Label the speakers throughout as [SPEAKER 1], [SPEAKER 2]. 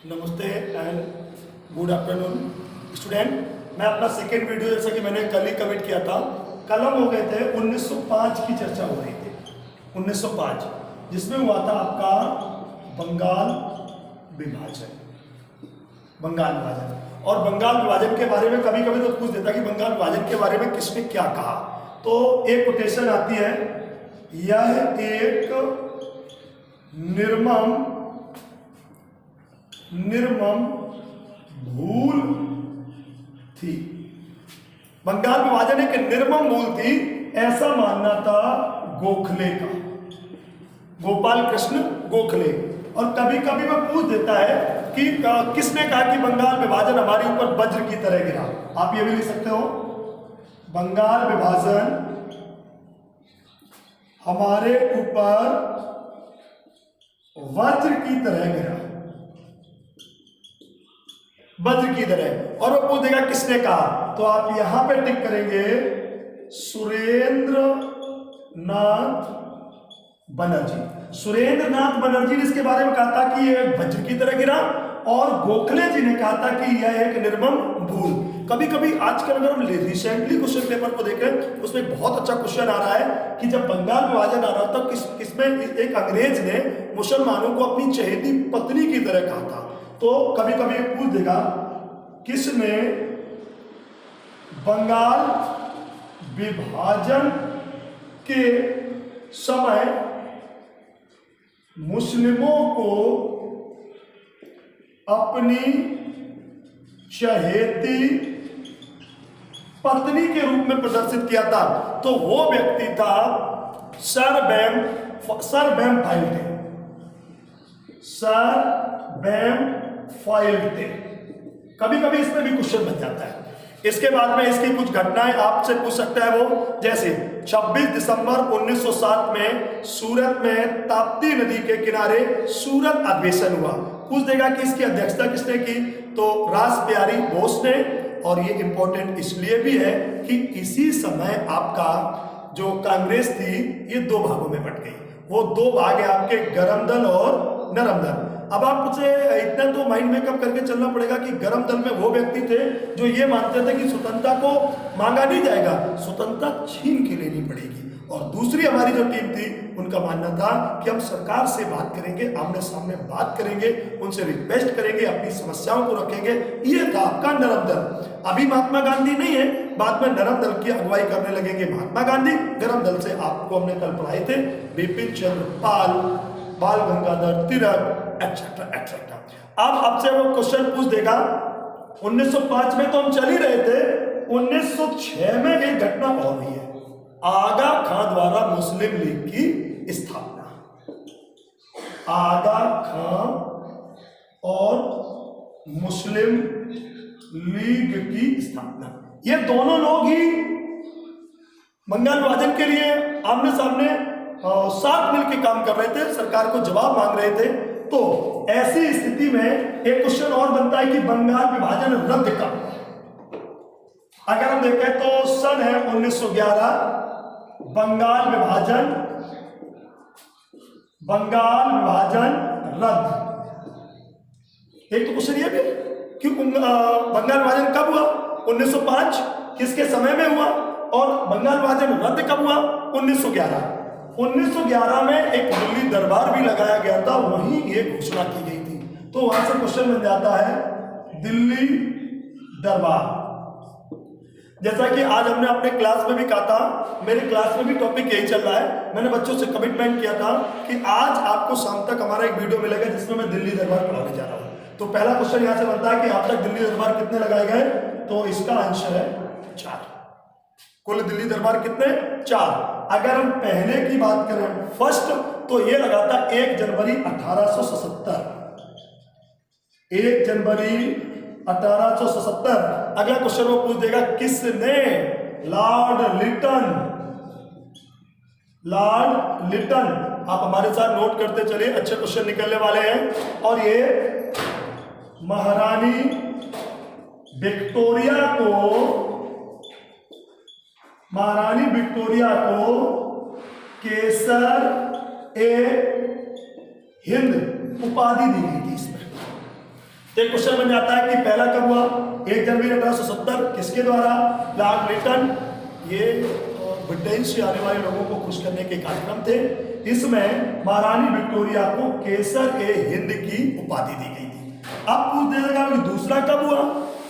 [SPEAKER 1] नमस्ते and good afternoon student. मैं अपना सेकेंड वीडियो जैसा कि मैंने कल ही कमिट किया था, कलम हो गए थे 1905 की चर्चा हो रही थी। 1905 जिसमें हुआ था आपका बंगाल विभाजन। बंगाल विभाजन और बंगाल विभाजन के बारे में कभी कभी तो पूछ देता कि बंगाल विभाजन के बारे में किसने क्या कहा। तो एक कोटेशन आती है, यह एक निर्मम भूल थी। बंगाल विभाजन एक निर्मम भूल थी, ऐसा मानना था गोखले का, गोपाल कृष्ण गोखले। और कभी कभी वह पूछ देता है कि किसने कहा कि बंगाल विभाजन हमारे ऊपर वज्र की तरह गिरा। आप ये भी लिख सकते हो, बंगाल विभाजन हमारे ऊपर वज्र की तरह गिरा, वज्र की तरह। और वो पूछ देगा किसने कहा, तो आप यहां पे टिक करेंगे सुरेंद्र नाथ बनर्जी। सुरेंद्र नाथ बनर्जी ने इसके बारे में कहा था कि यह वज्र की तरह गिरा, और गोखले जी ने कहा था कि यह एक निर्मम भूल। कभी कभी आजकल अगर हम रिसेंटली क्वेश्चन पेपर को देखें, उसमें बहुत अच्छा क्वेश्चन आ रहा है कि जब बंगाल विभाजन आ रहा था किसमें एक अंग्रेज ने मुसलमानों को अपनी चहेती पत्नी की तरह कहा था। तो कभी कभी पूछ देगा किसने बंगाल विभाजन के समय मुस्लिमों को अपनी चहेती पत्नी के रूप में प्रदर्शित किया था। तो वो व्यक्ति था सर बैम्फाइल्टे। कभी कभी इसमें भी क्वेश्चन बन जाता है। इसके बाद में इसकी कुछ घटनाएं आपसे पूछ सकता है वो, जैसे 26 दिसंबर 1907 में सूरत में ताप्ती नदी के किनारे सूरत अधिवेशन हुआ। पूछ देगा कि इसकी अध्यक्षता किसने की, तो रासबिहारी बोस ने। और ये इंपॉर्टेंट इसलिए भी है कि इसी समय आपका जो कांग्रेस थी ये दो भागों में बट गई। वो दो भाग है आपके गरम दल और नरम दल। अब आप मुझे इतना तो माइंड मेकअप करके चलना पड़ेगा कि गरम दल में वो व्यक्ति थे जो ये मानते थे कि स्वतंत्रता को मांगा नहीं जाएगा, स्वतंत्रता छीन के लेनी पड़ेगी। और दूसरी हमारी जो टीम थी उनका मानना था कि हम सरकार से बात करेंगे, आमने सामने बात करेंगे, उनसे रिक्वेस्ट करेंगे, अपनी समस्याओं को रखेंगे। ये था आपका नरम दल। अभी महात्मा गांधी नहीं है, बाद में नरम दल की अगुवाई करने लगेंगे महात्मा गांधी। गरम दल से आपको हमने कल पढ़ाए थे बिपिन चंद्र पाल, बाल गंगाधर तिलक, एक्सेट्रा एक्सेट्रा। अब आपसे वो क्वेश्चन पूछ देगा, 1905 में तो हम चल ही रहे थे, 1906 में एक घटना और हुई है, आगा खां द्वारा मुस्लिम लीग की स्थापना। आगा खां और मुस्लिम लीग की स्थापना, ये दोनों लोग ही बंगाल विभाजन के लिए आमने सामने साथ मिलकर काम कर रहे थे, सरकार को जवाब मांग रहे थे। तो ऐसी स्थिति में एक क्वेश्चन और बनता है कि बंगाल विभाजन रद्द कब। अगर हम देखें तो सन है 1911, बंगाल विभाजन रद्द। एक तो क्वेश्चन ये भी कि बंगाल विभाजन कब हुआ, 1905 किसके समय में हुआ, और बंगाल विभाजन रद्द कब हुआ, 1911। 1911 में एक दिल्ली दरबार भी लगाया गया था, वहीं ये घोषणा की गई थी। तो वहां से क्वेश्चन बन जाता है दिल्ली दरबार। जैसा कि आज हमने अपने क्लास में भी कहा था, मेरे क्लास में भी टॉपिक यही चल रहा है। मैंने बच्चों से कमिटमेंट किया था कि आज आपको शाम तक हमारा एक वीडियो मिलेगा जिसमें मैं दिल्ली दरबार पढ़ाने जा रहा हूं। तो पहला क्वेश्चन यहां से बनता है कि आप तक दिल्ली दरबार कितने लगाए गए, तो इसका आंसर है 4। कुल दिल्ली दरबार कितने, 4। अगर हम पहले की बात करें फर्स्ट, तो ये लगा था 1 जनवरी 1877। 1 जनवरी 1877। अगला क्वेश्चन वो पूछ देगा किसने, लॉर्ड लिटन। आप हमारे साथ नोट करते चलिए, अच्छे क्वेश्चन निकलने वाले हैं। और ये महारानी विक्टोरिया को केसर ए हिंद उपाधि दी गई थी इसमें। तो क्वेश्चन बन जाता है कि पहला कब हुआ? 1 जनवरी 1870। किसके द्वारा? लॉर्ड लिटन। ये ब्रिटेन से आने वाले लोगों को खुश करने के कार्यक्रम थे। इसमें महारानी विक्टोरिया को केसर ए हिंद की उपाधि दी गई थी। अब पूछ देगा कि दूसरा कब हुआ?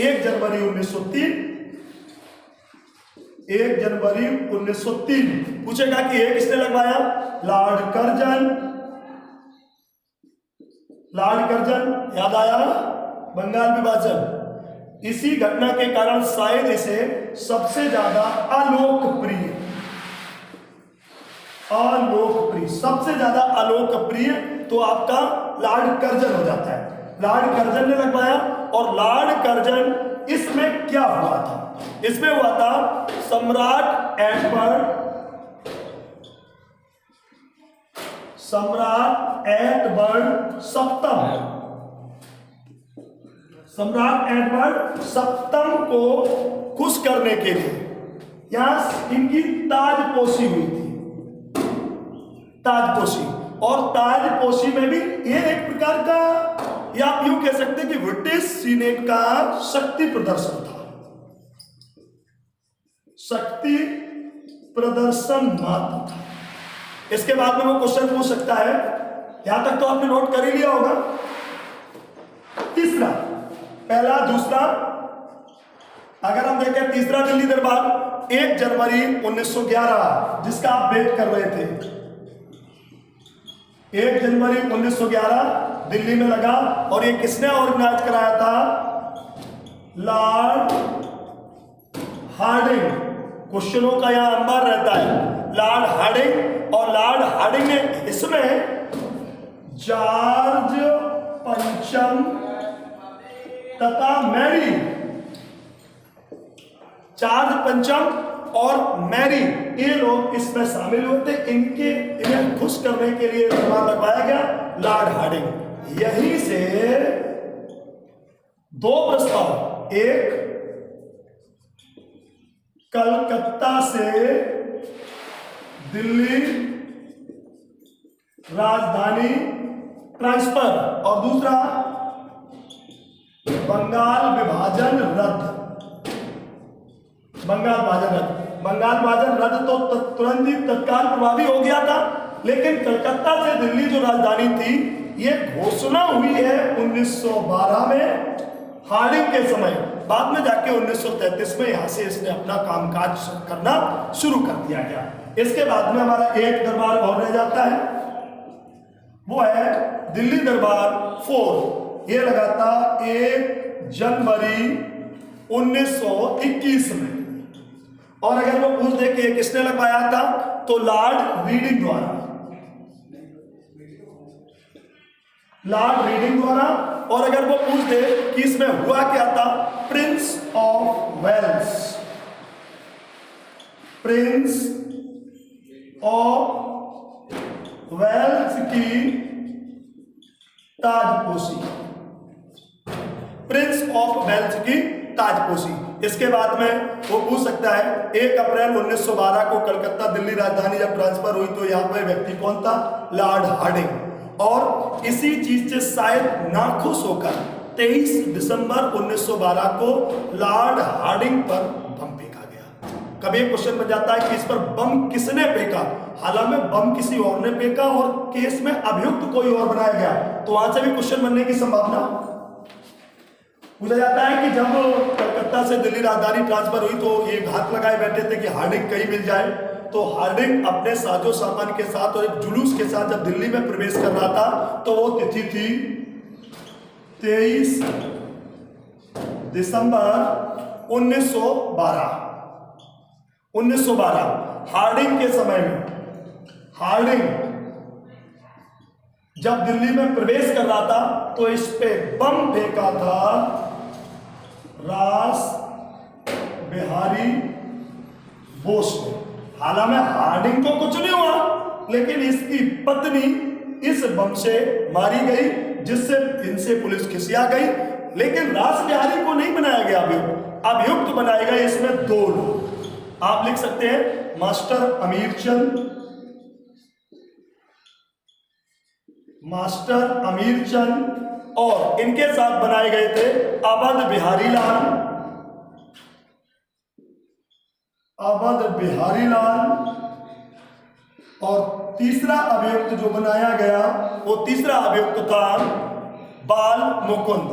[SPEAKER 1] 1 जनवरी 1903। 1 जनवरी 1903 पूछेगा कि ये किसने लगवाया? Lord Curzon. लॉर्ड कर्जन याद आया? बंगाल विभाजन। इसी घटना के कारण शायद इसे सबसे ज्यादा अलोकप्रिय सबसे ज्यादा अलोकप्रिय तो आपका लॉर्ड कर्जन हो जाता है। लॉर्ड कर्जन ने लगवाया। और लॉर्ड कर्जन इसमें क्या हुआ था? इसमें हुआ था सम्राट एडवर्ड सप्तम को खुश करने के लिए यहां इनकी ताजपोशी हुई थी। ताजपोशी, और ताजपोशी में भी ये एक प्रकार का, या आप यूं कह सकते हैं कि ब्रिटिश सीनेट का शक्ति प्रदर्शन था। शक्ति प्रदर्शन मात्र था। इसके बाद में वो क्वेश्चन पूछ सकता है। यहां तक तो आपने नोट कर ही लिया होगा। तीसरा, पहला, दूसरा, अगर हम देखें तीसरा दिल्ली दरबार 1 जनवरी 1911, जिसका आप वेट कर रहे थे। 1 जनवरी 1911 दिल्ली में लगा। और ये किसने ऑर्गेनाइज कराया था? Lord Hardinge. क्वेश्चनों का यहां अंबार रहता है। Lord Hardinge. और लॉर्ड हार्डिंग ने इसमें जॉर्ज पंचम तथा मैरी, जॉर्ज पंचम और मैरी, ये लोग इसमें शामिल होते। इन्हें खुश करने के लिए दरबार लगवाया गया लॉर्ड हार्डिंग। यहीं से 2 प्रस्ताव, एक कलकत्ता से दिल्ली राजधानी ट्रांसफर, और दूसरा बंगाल विभाजन रद्द। बंगाल विभाजन रद्द तो तुरंत ही तत्काल प्रभावी हो गया था। लेकिन कलकत्ता से दिल्ली जो राजधानी थी, ये घोषणा हुई है 1912 में हार्डिंग के समय। बाद में जाके 1933 में यहां से इसने अपना कामकाज करना शुरू कर दिया गया। इसके बाद में हमारा एक दरबार और रह जाता है, वो है दिल्ली दरबार 4। ये लगा था 1 जनवरी 1921 में। और अगर वो पूछ दे कि किसने लगवाया था, तो लॉर्ड रीडिंग द्वारा। और अगर वो पूछ दे कि इसमें हुआ क्या था, प्रिंस ऑफ वेल्स की ताजपोशी। प्रिंस ऑफ वेल्स की ताजपोशी। इसके बाद में वो पूछ सकता है 1 अप्रैल 1912 को कलकत्ता दिल्ली राजधानी जब ट्रांसफर हुई, तो यहाँ पर व्यक्ति कौन था? Lord Hardinge. और इसी चीज से शायद नाखुश होकर 23 दिसंबर 1912 को लॉर्ड हार्डिंग पर बम फेंका गया। कभी क्वेश्चन बन जाता है कि इस पर बम किसने फेंका? हालांकि बम किसी और ने फेंका और केस में अभियुक्त कोई और बनाया गया, तो वहां से भी क्वेश्चन बनने की संभावना। पूछा जाता है कि जब कलकत्ता से दिल्ली राजधानी ट्रांसफर हुई, तो ये घात लगाए बैठे थे कि हार्डिंग कहीं मिल जाए। तो हार्डिंग अपने साजो सामान के साथ और एक जुलूस के साथ जब दिल्ली में प्रवेश कर रहा था, तो वो तिथि थी 23 दिसंबर 1912। हार्डिंग के समय में, हार्डिंग जब दिल्ली में प्रवेश कर रहा था, तो इस पे बम फेंका था रास बिहारी बोस ने। हालांकि हार्डिंग को कुछ नहीं हुआ, लेकिन इसकी पत्नी इस बम से मारी गई, जिससे इनसे पुलिस खिसिया गई। लेकिन रास बिहारी को नहीं बनाया गया अभियुक्त। अभियुक्त बनाए गए इसमें 2 लोग। आप लिख सकते हैं मास्टर अमीर चंद और इनके साथ बनाए गए थे अवध बिहारी लाल, अवध बिहारी लाल। और तीसरा अभियुक्त जो बनाया गया वो तीसरा अभियुक्त था बाल मुकुंद,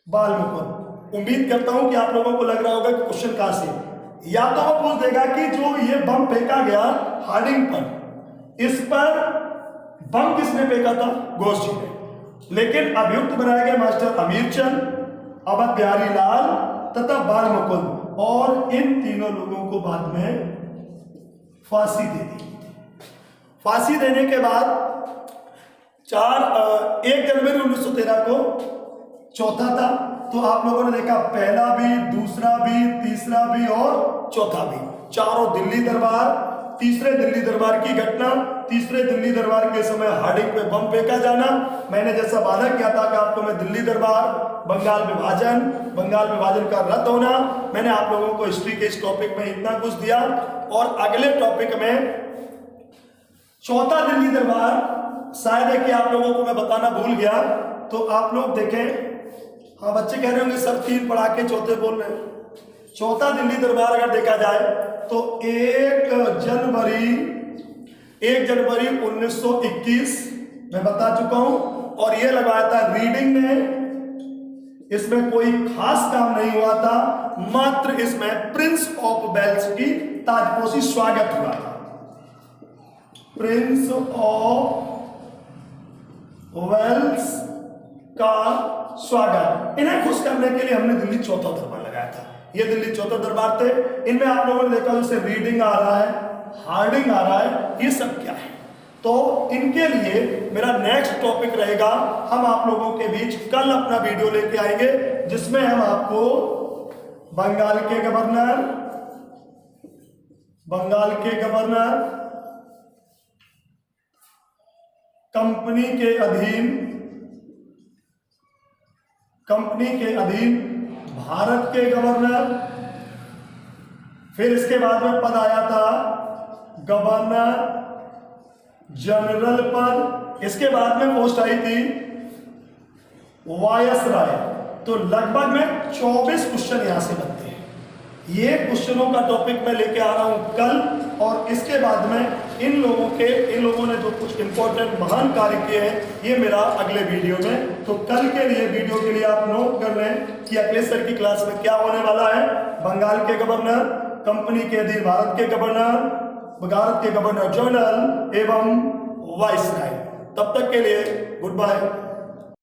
[SPEAKER 1] बाल मुकुंद। उम्मीद करता हूं कि आप लोगों को लग रहा होगा कि क्वेश्चन कहां से, या तो वो पूछ देगा कि जो ये बम फेंका गया हार्डिंग पर, इस पर बम किसने फेंका था? घोष जी ने। लेकिन अभियुक्त बनाए गए मास्टर अमीरचंद, अवध बिहारी लाल तथा बाल मुकुंद, और इन तीनों लोगों को बाद में फांसी दे दी। फांसी देने के बाद 1 जनवरी 1913 को चौथा था। तो आप लोगों ने देखा पहला भी, दूसरा भी, तीसरा भी और चौथा भी, चारों दिल्ली दरबार। तीसरे दिल्ली दरबार की घटना, तीसरे दिल्ली दरबार के समय हार्डिंग पे बम फेंका जाना। मैंने जैसा वादा किया था कि आपको मैं दिल्ली दरबार, बंगाल विभाजन का रद्द होना, मैंने आप लोगों को हिस्ट्री के इस टॉपिक में इतना कुछ दिया। और अगले टॉपिक में चौथा दिल्ली दरबार, शायद है कि आप लोगों को मैं बताना भूल गया, तो आप लोग देखें। हाँ, बच्चे कह रहे होंगे सर 3 पढ़ा के चौथे बोल रहे हैं। चौथा दिल्ली दरबार अगर देखा जाए तो 1 जनवरी 1921 मैं बता चुका हूं, और ये लगाया था रीडिंग में। इसमें कोई खास काम नहीं हुआ था, मात्र इसमें प्रिंस ऑफ वेल्स की ताजपोशी स्वागत हुआ था। प्रिंस ऑफ वेल्स का स्वागत, इन्हें खुश करने के लिए हमने दिल्ली चौथा दरबार लगाया था। ये दिल्ली चौथा दरबार थे। इनमें आप लोगों ने देखा जैसे रीडिंग आ रहा है, हार्डिंग आ रहा है, ये सब क्या है। तो इनके लिए मेरा नेक्स्ट टॉपिक रहेगा, हम आप लोगों के बीच कल अपना वीडियो लेके आएंगे, जिसमें हम आपको बंगाल के गवर्नर, कंपनी के अधीन भारत के गवर्नर, फिर इसके बाद में पद आया था गवर्नर जनरल पद, इसके बाद में पोस्ट आई थी वायसराय। तो लगभग में 24 क्वेश्चन यहां से बनते हैं। ये क्वेश्चनों का टॉपिक मैं लेके आ रहा हूं कल, और इसके बाद में इन लोगों ने जो कुछ इंपॉर्टेंट महान कार्य किए हैं, ये मेरा अगले वीडियो में। तो कल के लिए वीडियो के लिए आप नोट कर लें कि अगले सर की क्लास में क्या होने वाला है। बंगाल के गवर्नर, कंपनी के अधीन भारत के गवर्नर जनरल एवं वाइसराय। तब तक के लिए गुड बाय।